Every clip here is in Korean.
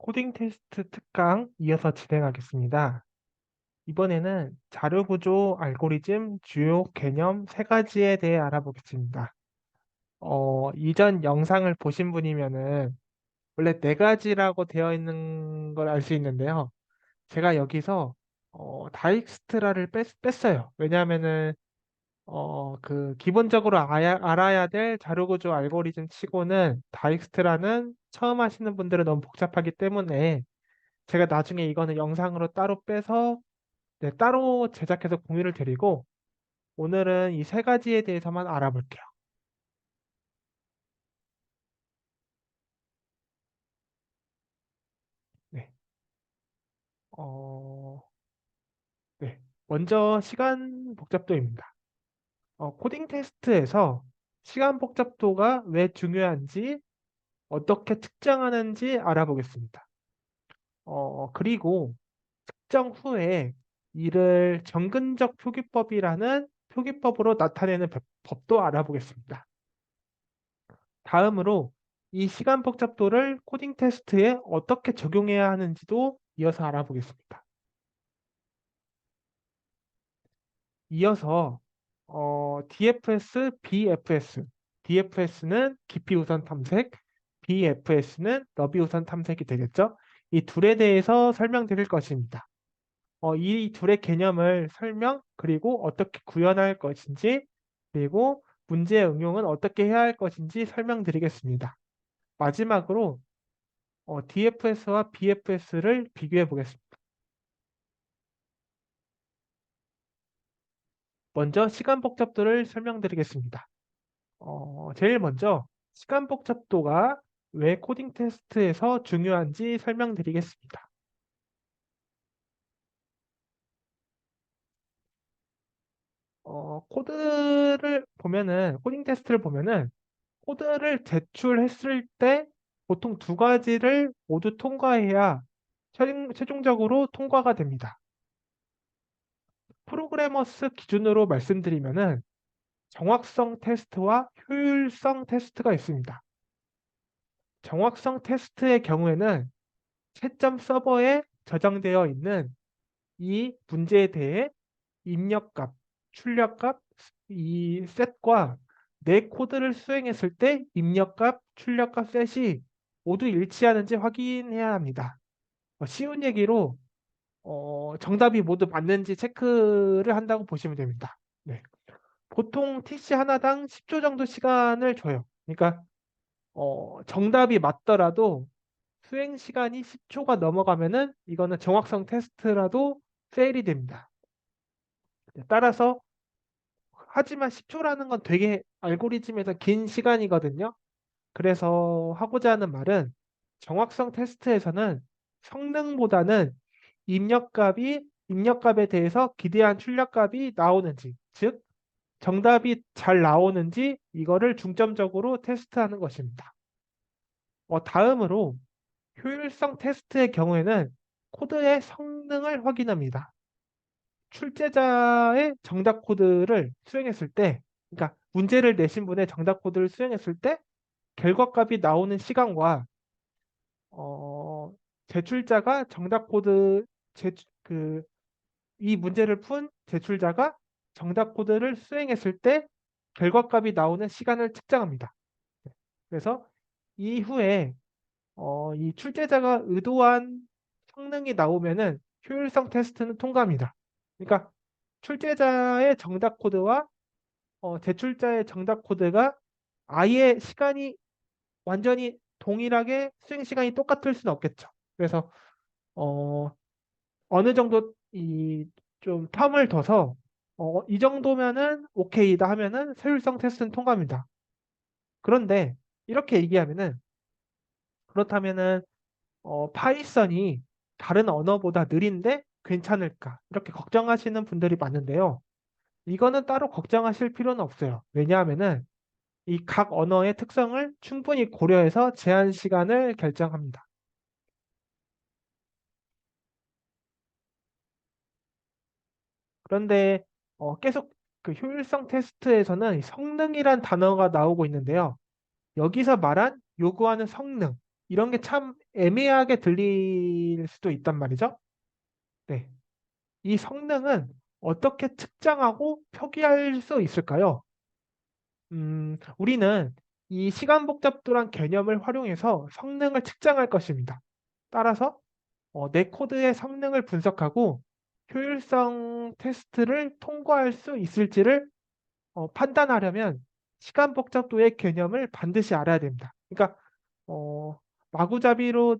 코딩 테스트 특강 이어서 진행하겠습니다. 이번에는 자료 구조, 알고리즘, 주요 개념 세 가지에 대해 알아보겠습니다. 이전 영상을 보신 분이면은 원래 네 가지라고 되어 있는 걸 알 수 있는데요. 제가 여기서 다익스트라를 뺐어요. 왜냐하면은 기본적으로 알아야 될 자료 구조 알고리즘 치고는 다익스트라는 처음 하시는 분들은 너무 복잡하기 때문에 제가 나중에 이거는 영상으로 따로 빼서 네, 따로 제작해서 공유를 드리고 오늘은 이 세 가지에 대해서만 알아볼게요. 네. 어, 네. 먼저 시간 복잡도입니다. 코딩 테스트에서 시간 복잡도가 왜 중요한지 어떻게 측정하는지 알아보겠습니다. 그리고 측정 후에 이를 정근적 표기법이라는 표기법으로 나타내는 법도 알아보겠습니다. 다음으로 이 시간 복잡도를 코딩 테스트에 어떻게 적용해야 하는지도 이어서 알아보겠습니다. 이어서 DFS, BFS. DFS는 깊이 우선 탐색, BFS는 너비 우선 탐색이 되겠죠. 이 둘에 대해서 설명드릴 것입니다. 이 둘의 개념을 설명, 그리고 어떻게 구현할 것인지, 그리고 문제의 응용은 어떻게 해야 할 것인지 설명드리겠습니다. 마지막으로 DFS와 BFS를 비교해 보겠습니다. 먼저 시간 복잡도를 설명드리겠습니다. 제일 먼저 시간 복잡도가 왜 코딩 테스트에서 중요한지 설명드리겠습니다. 코딩 테스트를 보면은 코드를 제출했을 때 보통 두 가지를 모두 통과해야 최종적으로 통과가 됩니다. 프로그래머스 기준으로 말씀드리면은 정확성 테스트와 효율성 테스트가 있습니다. 정확성 테스트의 경우에는 채점 서버에 저장되어 있는 이 문제에 대해 입력값, 출력값, 이 셋과 내 코드를 수행했을 때 입력값, 출력값 셋이 모두 일치하는지 확인해야 합니다. 쉬운 얘기로 정답이 모두 맞는지 체크를 한다고 보시면 됩니다. 네. 보통 TC 하나당 10초 정도 시간을 줘요. 그러니까 정답이 맞더라도 수행 시간이 10초가 넘어가면은 이거는 정확성 테스트라도 페일이 됩니다. 네, 따라서 하지만 10초라는 건 되게 알고리즘에서 긴 시간이거든요. 그래서 하고자 하는 말은 정확성 테스트에서는 성능보다는 입력값에 대해서 기대한 출력값이 나오는지, 즉 정답이 잘 나오는지 이거를 중점적으로 테스트하는 것입니다. 다음으로 효율성 테스트의 경우에는 코드의 성능을 확인합니다. 출제자의 정답 코드를 수행했을 때, 그러니까 문제를 내신 분의 정답 코드를 수행했을 때 결과값이 나오는 시간과 어, 제출자가 정답 코드 제, 그, 이 문제를 푼 제출자가 정답 코드를 수행했을 때 결과값이 나오는 시간을 측정합니다. 그래서 이후에 이 출제자가 의도한 성능이 나오면은 효율성 테스트는 통과합니다. 그러니까 출제자의 정답 코드와 제출자의 정답 코드가 아예 시간이 완전히 동일하게 수행 시간이 똑같을 수는 없겠죠. 그래서 어, 어느 정도 이 좀 텀을 둬서 이 정도면은 오케이다 하면은 효율성 테스트는 통과합니다. 그런데 이렇게 얘기하면은 그렇다면은 파이썬이 다른 언어보다 느린데 괜찮을까? 이렇게 걱정하시는 분들이 많은데요. 이거는 따로 걱정하실 필요는 없어요. 왜냐하면은 이 각 언어의 특성을 충분히 고려해서 제한 시간을 결정합니다. 그런데 계속 그 효율성 테스트에서는 성능이란 단어가 나오고 있는데요. 여기서 말한 요구하는 성능. 이런 게 참 애매하게 들릴 수도 있단 말이죠. 네. 이 성능은 어떻게 측정하고 표기할 수 있을까요? 우리는 이 시간 복잡도란 개념을 활용해서 성능을 측정할 것입니다. 따라서 내 코드의 성능을 분석하고 효율성 테스트를 통과할 수 있을지를 판단하려면 시간 복잡도의 개념을 반드시 알아야 됩니다. 그러니까 어, 마구잡이로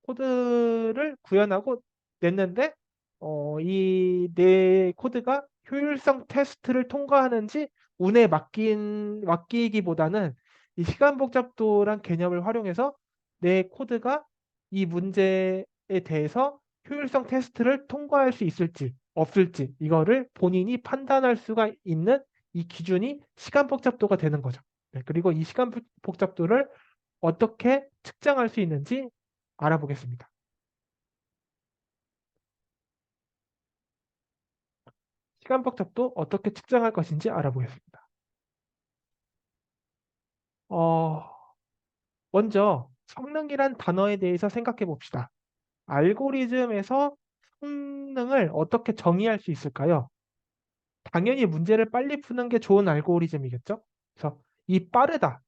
코드를 구현하고 냈는데 이 내 코드가 효율성 테스트를 통과하는지 운에 맡기기보다는 이 시간 복잡도란 개념을 활용해서 내 코드가 이 문제에 대해서 효율성 테스트를 통과할 수 있을지 없을지 이거를 본인이 판단할 수가 있는 이 기준이 시간 복잡도가 되는 거죠. 네, 그리고 이 시간 복잡도를 어떻게 측정할 수 있는지 알아보겠습니다. 시간 복잡도 어떻게 측정할 것인지 알아보겠습니다. 어, 먼저 성능이란 단어에 대해서 생각해 봅시다. 알고리즘에서 성능을 어떻게 정의할 수 있을까요? 당연히 문제를 빨리 푸는 게 좋은 알고리즘이겠죠? 그래서 이 빠르다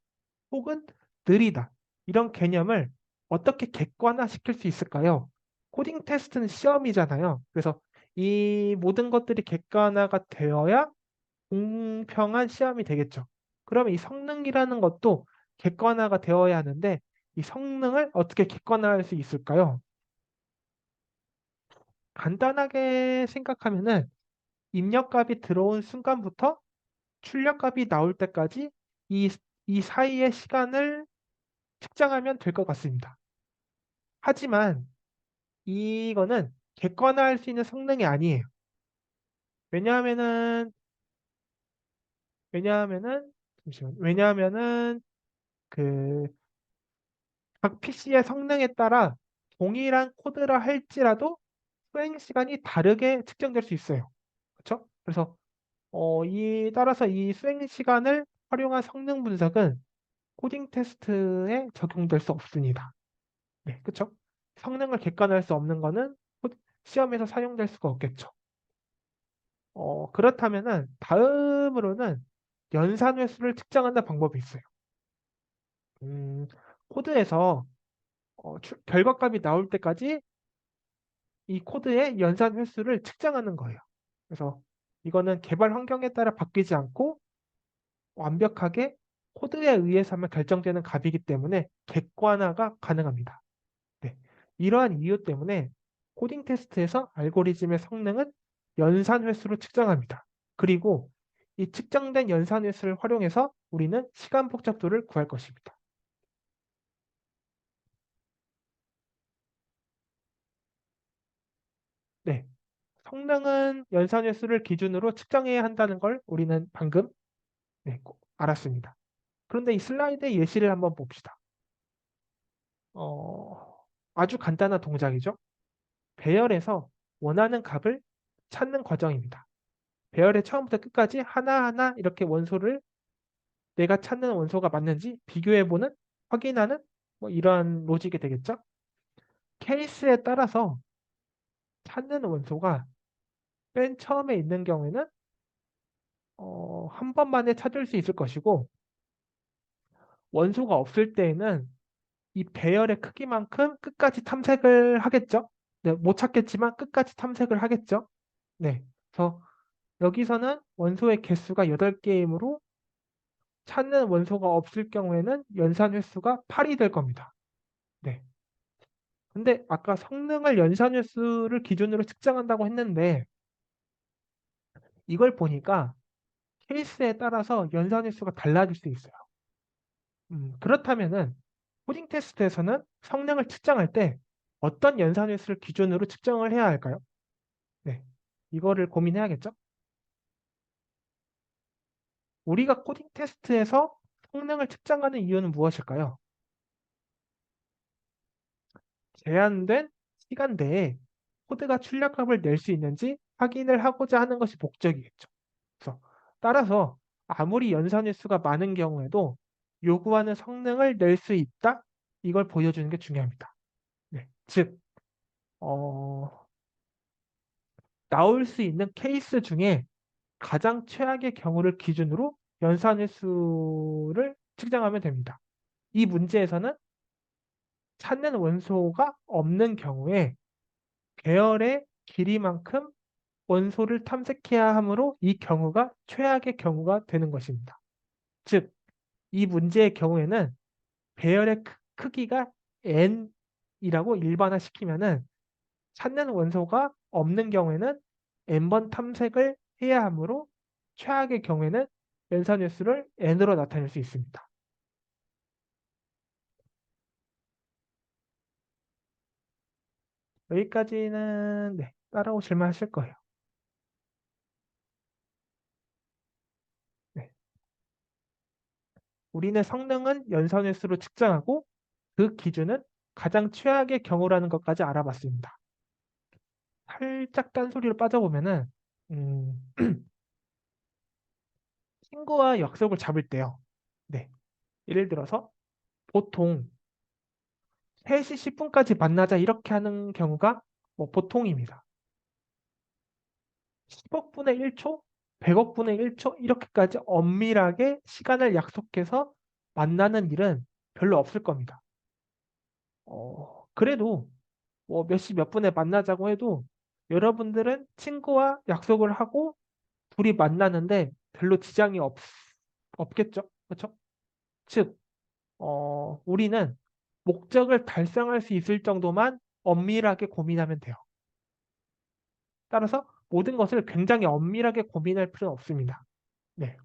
혹은 느리다 이런 개념을 어떻게 객관화시킬 수 있을까요? 코딩 테스트는 시험이잖아요. 그래서 이 모든 것들이 객관화가 되어야 공평한 시험이 되겠죠. 그러면 이 성능이라는 것도 객관화가 되어야 하는데 이 성능을 어떻게 객관화할 수 있을까요? 간단하게 생각하면은 입력값이 들어온 순간부터 출력값이 나올 때까지 이, 이 사이의 시간을 측정하면 될 것 같습니다. 하지만 이거는 객관화할 수 있는 성능이 아니에요. 왜냐하면은 잠시만. 왜냐하면은 그 각 PC의 성능에 따라 동일한 코드라 할지라도 수행 시간이 다르게 측정될 수 있어요. 그렇죠? 그래서 따라서 이 수행 시간을 활용한 성능 분석은 코딩 테스트에 적용될 수 없습니다. 네, 그렇죠? 성능을 객관화할 수 없는 거는 시험에서 사용될 수가 없겠죠. 그렇다면은 다음으로는 연산 횟수를 측정하는 방법이 있어요. 음, 코드에서 결과값이 나올 때까지 이 코드의 연산 횟수를 측정하는 거예요. 그래서 이거는 개발 환경에 따라 바뀌지 않고 완벽하게 코드에 의해서만 결정되는 값이기 때문에 객관화가 가능합니다. 네. 이러한 이유 때문에 코딩 테스트에서 알고리즘의 성능은 연산 횟수로 측정합니다. 그리고 이 측정된 연산 횟수를 활용해서 우리는 시간 복잡도를 구할 것입니다. 네. 성능은 연산 횟수를 기준으로 측정해야 한다는 걸 우리는 방금 알았습니다. 그런데 이 슬라이드의 예시를 한번 봅시다. 어, 아주 간단한 동작이죠. 배열에서 원하는 값을 찾는 과정입니다. 배열의 처음부터 끝까지 하나하나 이렇게 원소를 내가 찾는 원소가 맞는지 비교해보는, 확인하는 뭐 이러한 로직이 되겠죠. 케이스에 따라서 찾는 원소가 맨 처음에 있는 경우에는 한 번만에 찾을 수 있을 것이고 원소가 없을 때에는 이 배열의 크기만큼 끝까지 탐색을 하겠죠. 네, 못 찾겠지만 끝까지 탐색을 하겠죠. 네. 그래서 여기서는 원소의 개수가 8개이므로 찾는 원소가 없을 경우에는 연산 횟수가 8이 될 겁니다. 네. 근데 아까 성능을 연산 횟수를 기준으로 측정한다고 했는데 이걸 보니까 케이스에 따라서 연산 횟수가 달라질 수 있어요. 그렇다면은 코딩 테스트에서는 성능을 측정할 때 어떤 연산 횟수를 기준으로 측정을 해야 할까요? 네. 이거를 고민해야겠죠? 우리가 코딩 테스트에서 성능을 측정하는 이유는 무엇일까요? 제한된 시간 내에 코드가 출력값을 낼 수 있는지 확인을 하고자 하는 것이 목적이겠죠. 그래서 따라서 아무리 연산 횟수가 많은 경우에도 요구하는 성능을 낼 수 있다? 이걸 보여주는 게 중요합니다. 네. 즉, 어, 나올 수 있는 케이스 중에 가장 최악의 경우를 기준으로 연산횟수를 측정하면 됩니다. 이 문제에서는 찾는 원소가 없는 경우에 배열의 길이만큼 원소를 탐색해야 하므로 이 경우가 최악의 경우가 되는 것입니다. 즉, 이 문제의 경우에는 배열의 크기가 n이라고 일반화시키면은 찾는 원소가 없는 경우에는 n번 탐색을 해야 하므로 최악의 경우에는 연산횟수를 n으로 나타낼 수 있습니다. 여기까지는 네, 따라오실만 하실 거예요. 네. 우리는 성능은 연산횟수로 측정하고 그 기준은 가장 최악의 경우라는 것까지 알아봤습니다. 살짝 딴소리로 빠져보면은 음, 친구와 약속을 잡을 때요. 네. 예를 들어서 보통 3시 10분까지 만나자 이렇게 하는 경우가 뭐 보통입니다. 10억 분의 1초, 100억 분의 1초 이렇게까지 엄밀하게 시간을 약속해서 만나는 일은 별로 없을 겁니다. 그래도 뭐 몇 시 몇 분에 만나자고 해도 여러분들은 친구와 약속을 하고 둘이 만나는데 별로 지장이 없겠죠. 그렇죠? 즉, 우리는 목적을 달성할 수 있을 정도만 엄밀하게 고민하면 돼요. 따라서 모든 것을 굉장히 엄밀하게 고민할 필요는 없습니다. 네.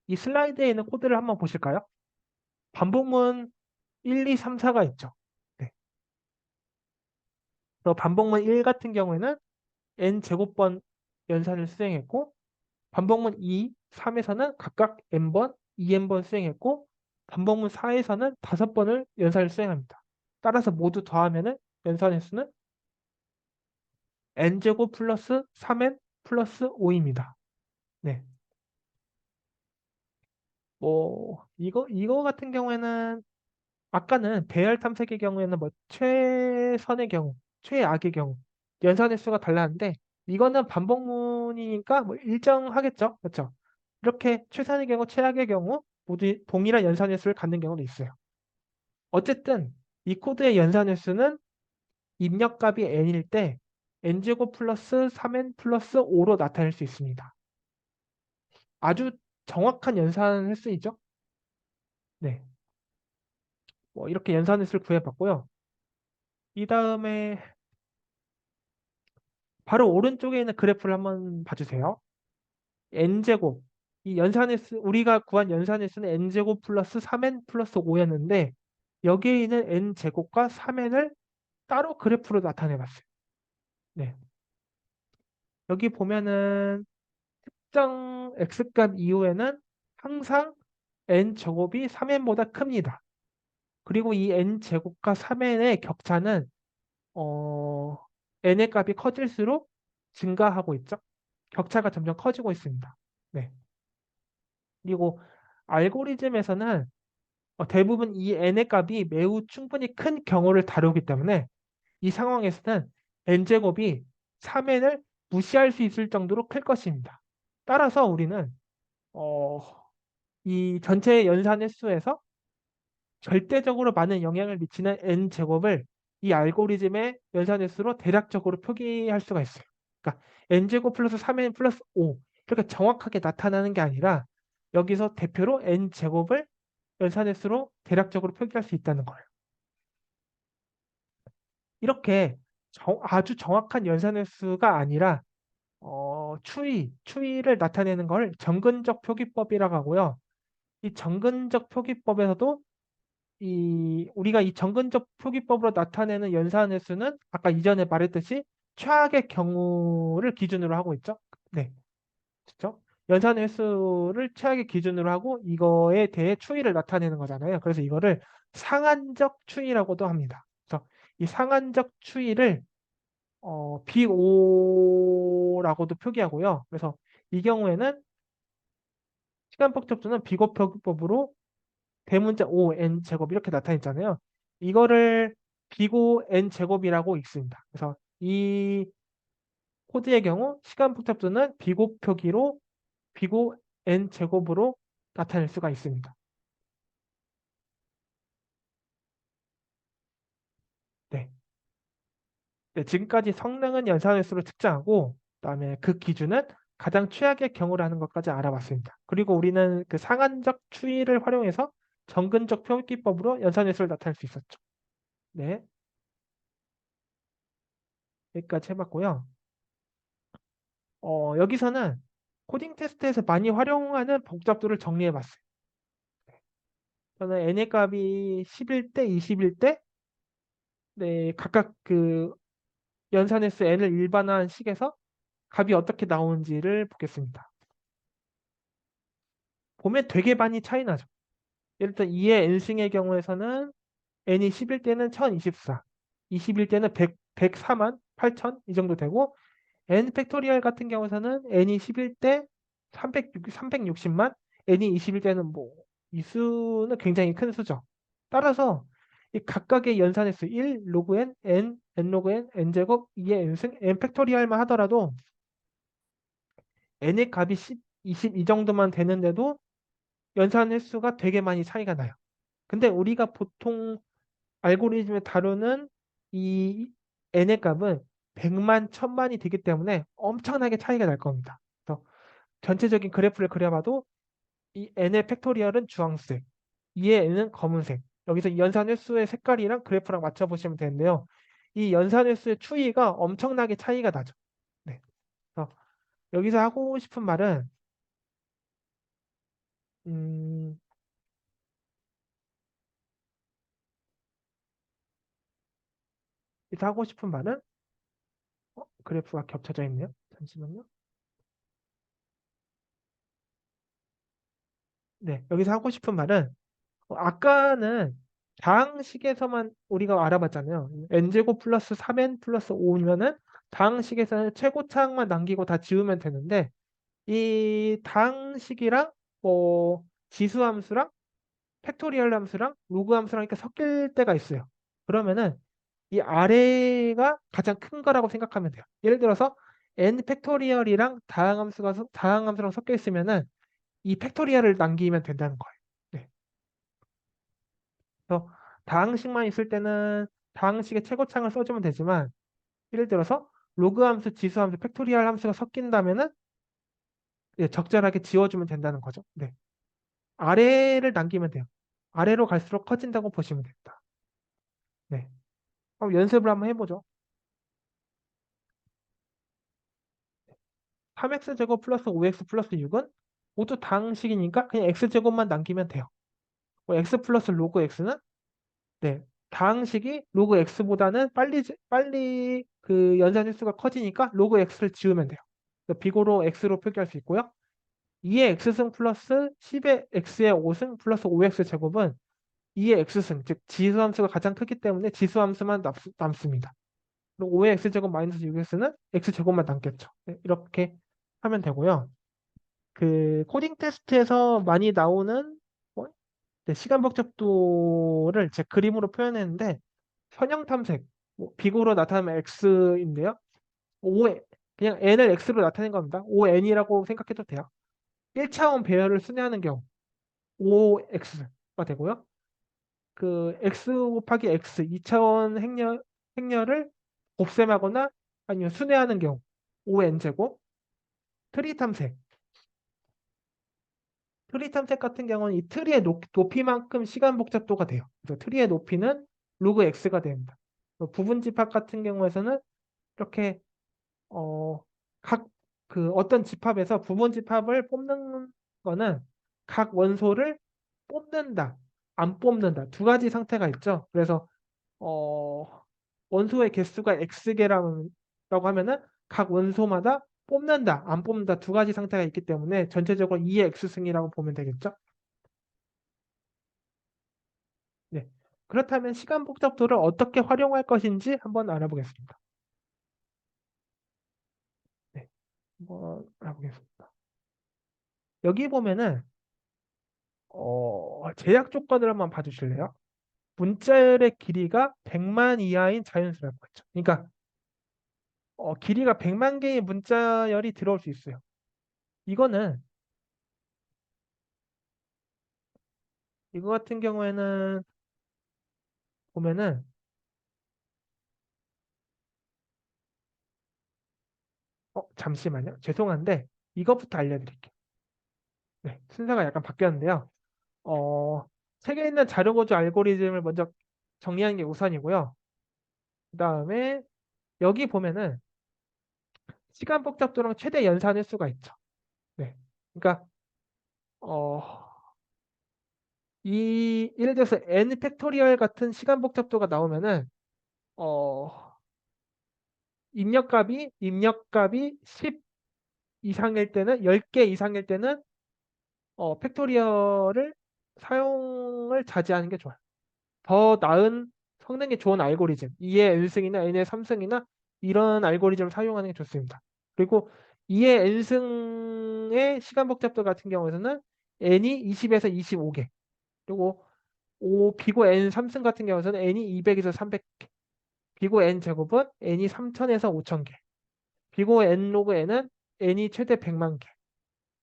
이 슬라이드에 있는 코드를 한번 보실까요? 반복문 1, 2, 3, 4가 있죠. 네. 그래서 반복문 1 같은 경우에는 n제곱번 연산을 수행했고 반복문 2, 3에서는 각각 n번, 2n번 수행했고 반복문 4에서는 5번을 연산을 수행합니다. 따라서 모두 더하면 연산 횟수는 n제곱 플러스 3n 플러스 5입니다. 네. 뭐 이거 같은 경우에는 아까는 배열 탐색의 경우에는 뭐 최선의 경우, 최악의 경우 연산 횟수가 달랐는데 이거는 반복문이니까 뭐 일정하겠죠. 그렇죠? 이렇게 최선의 경우, 최악의 경우 모두 동일한 연산 횟수를 갖는 경우도 있어요. 어쨌든 이 코드의 연산 횟수는 입력값이 n일 때 n제곱 플러스 3n 플러스 5로 나타낼 수 있습니다. 아주 정확한 연산 횟수이죠. 네. 뭐 이렇게 연산 횟수를 구해봤고요. 이 다음에 바로 오른쪽에 있는 그래프를 한번 봐주세요. n제곱. 이 연산횟수, 우리가 구한 연산횟수는 n제곱 플러스 3n 플러스 5였는데 여기에 있는 n제곱과 3n을 따로 그래프로 나타내봤어요. 네. 여기 보면은 특정 x값 이후에는 항상 n제곱이 3n보다 큽니다. 그리고 이 n제곱과 3n의 격차는 어, n의 값이 커질수록 증가하고 있죠. 격차가 점점 커지고 있습니다. 네. 그리고 알고리즘에서는 대부분 이 n의 값이 매우 충분히 큰 경우를 다루기 때문에 이 상황에서는 n제곱이 3n을 무시할 수 있을 정도로 클 것입니다. 따라서 우리는 어, 이 전체 연산 횟수에서 절대적으로 많은 영향을 미치는 n제곱을 이 알고리즘의 연산 횟수로 대략적으로 표기할 수가 있어요. 그러니까 n제곱 플러스 3n 플러스 5 이렇게 정확하게 나타나는 게 아니라 여기서 대표로 n제곱을 연산 횟수로 대략적으로 표기할 수 있다는 거예요. 이렇게 아주 정확한 연산 횟수가 아니라 추이를 나타내는 걸 정근적 표기법이라고 하고요. 이 정근적 표기법에서도 우리가 이 정근적 표기법으로 나타내는 연산 횟수는 아까 이전에 말했듯이 최악의 경우를 기준으로 하고 있죠. 네, 그렇죠? 연산 횟수를 최악의 기준으로 하고 이거에 대해 추이를 나타내는 거잖아요. 그래서 이거를 상한적 추이라고도 합니다. 그래서 이 상한적 추이를 BO라고도 표기하고요. 그래서 이 경우에는 시간폭 척도는 비곱표기법으로 대문자 O(n) 제곱 이렇게 나타냈잖아요. 이거를 비고 n 제곱이라고 읽습니다. 그래서 이 코드의 경우 시간 복잡도는 비곱 표기로 비고 n 제곱으로 나타낼 수가 있습니다. 네. 네, 지금까지 성능은 연산횟수로 측정하고 그다음에 그 기준은 가장 최악의 경우라는 것까지 알아봤습니다. 그리고 우리는 그 상한적 추이를 활용해서 정근적 표기법으로 연산횟수를 나타낼 수 있었죠. 네, 여기까지 해봤고요. 여기서는 코딩 테스트에서 많이 활용하는 복잡도를 정리해봤어요. 저는 n의 값이 10일 때, 20일 때, 네, 각각 그 연산횟수 n을 일반화한 식에서 값이 어떻게 나오는지를 보겠습니다. 보면 되게 많이 차이 나죠. 예를 들어 2의 n승의 경우에서는 n이 10일 때는 1024, 20일 때는 104만 8천 이 정도 되고 n 팩토리얼 같은 경우에서는 n이 10일 때 360만, n이 20일 때는 뭐 이 수는 굉장히 큰 수죠. 따라서 이 각각의 연산의 수 1, 로그 n, n 로그 n, n제곱, 2의 n승, n 팩토리얼만 하더라도 n의 값이 10, 20 이 정도만 되는데도 연산 횟수가 되게 많이 차이가 나요. 근데 우리가 보통 알고리즘을 다루는 이 n의 값은 100만, 1000만이 되기 때문에 엄청나게 차이가 날 겁니다. 그래서 전체적인 그래프를 그려봐도 이 n의 팩토리얼은 주황색, 2의 n은 검은색. 여기서 이 연산 횟수의 색깔이랑 그래프랑 맞춰보시면 되는데요. 이 연산 횟수의 추이가 엄청나게 차이가 나죠. 네. 그래서 여기서 하고 싶은 말은 음, 여기서 하고 싶은 말은 그래프가 겹쳐져 있네요. 잠시만요. 네, 여기서 하고 싶은 말은 아까는 다항식에서만 우리가 알아봤잖아요. n제곱 플러스 3n 플러스 5면은 다항식에서는 최고차항만 남기고 다 지우면 되는데 이 다항식이랑 뭐 지수함수랑 팩토리얼 함수랑 로그 함수랑 이렇게 섞일 때가 있어요. 그러면은 이 아래가 가장 큰 거라고 생각하면 돼요. 예를 들어서 n 팩토리얼이랑 다항함수랑 섞여 있으면은 이 팩토리얼을 남기면 된다는 거예요. 네. 그래서 다항식만 있을 때는 다항식의 최고창을 써주면 되지만 예를 들어서 로그 함수, 지수 함수, 팩토리얼 함수가 섞인다면은 예, 적절하게 지워주면 된다는 거죠. 네. 아래를 남기면 돼요. 아래로 갈수록 커진다고 보시면 됩니다. 네. 그럼 연습을 한번 해보죠. 3x제곱 플러스 5x 플러스 6은 모두 다항식이니까 그냥 x제곱만 남기면 돼요. x 플러스 로그 x는 네, 다항식이 로그 x보다는 빨리 그 연산 횟수가 커지니까 로그 x를 지우면 돼요. 비고로 x로 표기할 수 있고요. 2의 x승 플러스 10의 x의 5승 플러스 5x 제곱은 2의 x승, 즉 지수함수가 가장 크기 때문에 지수함수만 남습니다. 그리고 5의 x제곱 마이너스 6x는 x제곱만 남겠죠. 네, 이렇게 하면 되고요. 그 코딩 테스트에서 많이 나오는 네, 시간 복잡도를 제 그림으로 표현했는데 선형 탐색, 뭐 비고로 나타나면 x인데요. 5에 그냥 n을 x로 나타낸 겁니다. 5n이라고 생각해도 돼요. 1차원 배열을 순회하는 경우 5x가 되고요. 그 x 곱하기 x 2차원 행렬을 곱셈하거나 아니면 순회하는 경우 5n제곱. 트리 탐색 트리 탐색 같은 경우는 이 트리의 높이만큼 시간 복잡도가 돼요. 그래서 트리의 높이는 로그 x가 됩니다. 부분 집합 같은 경우에서는 이렇게 어, 각 그 어떤 집합에서 부분 집합을 뽑는 거는 각 원소를 뽑는다, 안 뽑는다 두 가지 상태가 있죠. 그래서 어, 원소의 개수가 x개라고 하면은 각 원소마다 뽑는다, 안 뽑는다 두 가지 상태가 있기 때문에 전체적으로 2의 x승이라고 보면 되겠죠. 네. 그렇다면 시간 복잡도를 어떻게 활용할 것인지 한번 알아보겠습니다. 네. 한번 알아보겠습니다. 여기 보면은 제약 조건을 한번 봐주실래요? 문자열의 길이가 100만 이하인 자연수라고 했죠. 그러니까 길이가 100만 개의 문자열이 들어올 수 있어요. 이거는 이거 같은 경우에는 보면은 잠시만요. 죄송한데 이것부터 알려드릴게요. 네, 순서가 약간 바뀌었는데요. 어, 책에 있는 자료구조 알고리즘을 먼저 정리하는 게 우선이고요. 그 다음에 여기 보면은 시간 복잡도랑 최대 연산 횟수가 있죠. 네. 그러니까 어, 예를 들어서 n 팩토리얼 같은 시간 복잡도가 나오면은 어, 입력값이 10 이상일 때는 10개 이상일 때는 팩토리얼을 사용을 자제하는 게 좋아요. 더 나은 성능이 좋은 알고리즘, 2의 n승이나 n의 3승이나 이런 알고리즘을 사용하는 게 좋습니다. 그리고 2의 n승의 시간 복잡도 같은 경우에는 n이 20에서 25개, 그리고 비고 n 3승 같은 경우에는 n이 200에서 300개, 비고 n 제곱은 n이 3000에서 5000개, 비고 n 로그 n은 n이 최대 100만 개,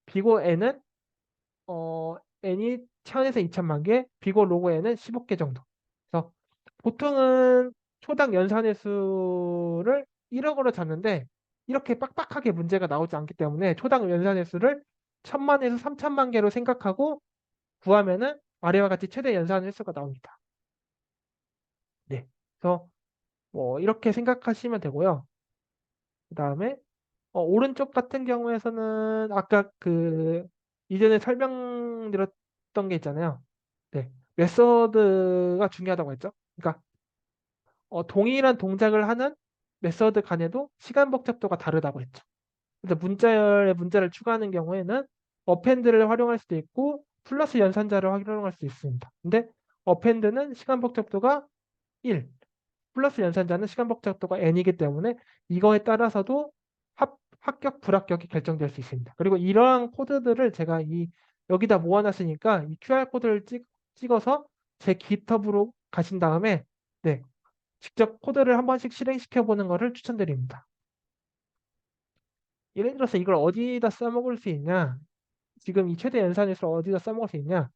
비고 n은 n이 1000에서 2000만 개, 비고 로그 n은 15개 정도. 그래서 보통은 초당 연산의 수를 1억으로 잡는데 이렇게 빡빡하게 문제가 나오지 않기 때문에 초당 연산의 수를 1000만에서 3000만 개로 생각하고 구하면은 아래와 같이 최대 연산 횟수가 나옵니다. 네. 그래서 뭐 이렇게 생각하시면 되고요. 그다음에 오른쪽 같은 경우에서는 아까 그 이전에 설명드렸던 게 있잖아요. 네. 메서드가 중요하다고 했죠. 그러니까 동일한 동작을 하는 메서드 간에도 시간 복잡도가 다르다고 했죠. 그래서 문자열에 문자를 추가하는 경우에는 어펜드를 활용할 수도 있고 플러스 연산자를 활용할 수 있습니다. 근데 어펜드는 시간 복잡도가 1, 플러스 연산자는 시간 복잡도가 n이기 때문에 이거에 따라서도 합격, 불합격이 결정될 수 있습니다. 그리고 이러한 코드들을 제가 여기다 모아놨으니까 이 QR코드를 찍어서 제 GitHub으로 가신 다음에 네, 직접 코드를 한 번씩 실행시켜 보는 것을 추천드립니다. 예를 들어서 이걸 어디다 써먹을 수 있냐? 지금 이 최대 연산에서 어디다 써먹을 수 있냐?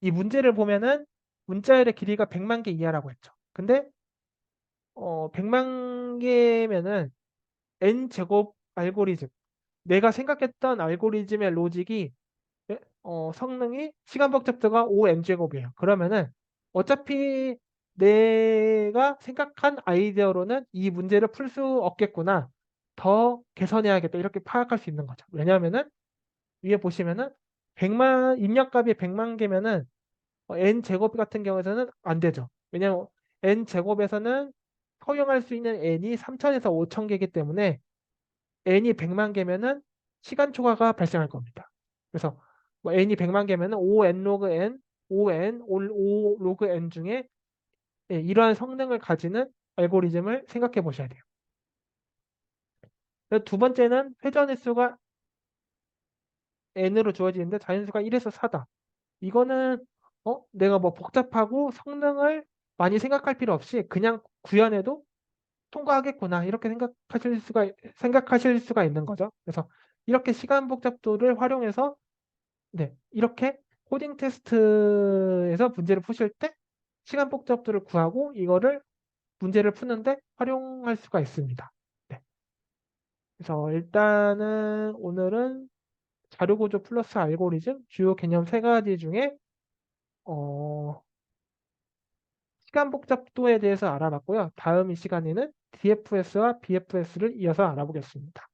이 문제를 보면은 문자열의 길이가 100만 개 이하라고 했죠. 근데 100만 개면은 n 제곱 알고리즘, 내가 생각했던 알고리즘의 로직이 성능이 시간 복잡도가 5n 제곱이에요. 그러면은 어차피 내가 생각한 아이디어로는 이 문제를 풀 수 없겠구나. 더 개선해야겠다. 이렇게 파악할 수 있는 거죠. 왜냐하면은 위에 보시면은 100만 입력값이 100만 개면은 n 제곱 같은 경우에는 안 되죠. 왜냐하면 n 제곱에서는 허용할 수 있는 n이 3000에서 5000개이기 때문에 n이 100만 개면은 시간 초과가 발생할 겁니다. 그래서 뭐 n이 100만 개면은 5n 로그 n, 5 로그 n 중에 이러한 성능을 가지는 알고리즘을 생각해 보셔야 돼요. 두 번째는 회전 횟수가 n으로 주어지는데 자연수가 1에서 4다. 이거는 내가 뭐 복잡하고 성능을 많이 생각할 필요 없이 그냥 구현해도 통과하겠구나 이렇게 생각하실 수가 있는 거죠. 그래서 이렇게 시간 복잡도를 활용해서 네, 이렇게 코딩 테스트에서 문제를 푸실 때 시간 복잡도를 구하고 이거를 문제를 푸는데 활용할 수가 있습니다. 네, 그래서 일단은 오늘은 자료구조 플러스 알고리즘 주요 개념 세 가지 중에 어, 시간 복잡도에 대해서 알아봤고요. 다음 이 시간에는 DFS와 BFS를 이어서 알아보겠습니다.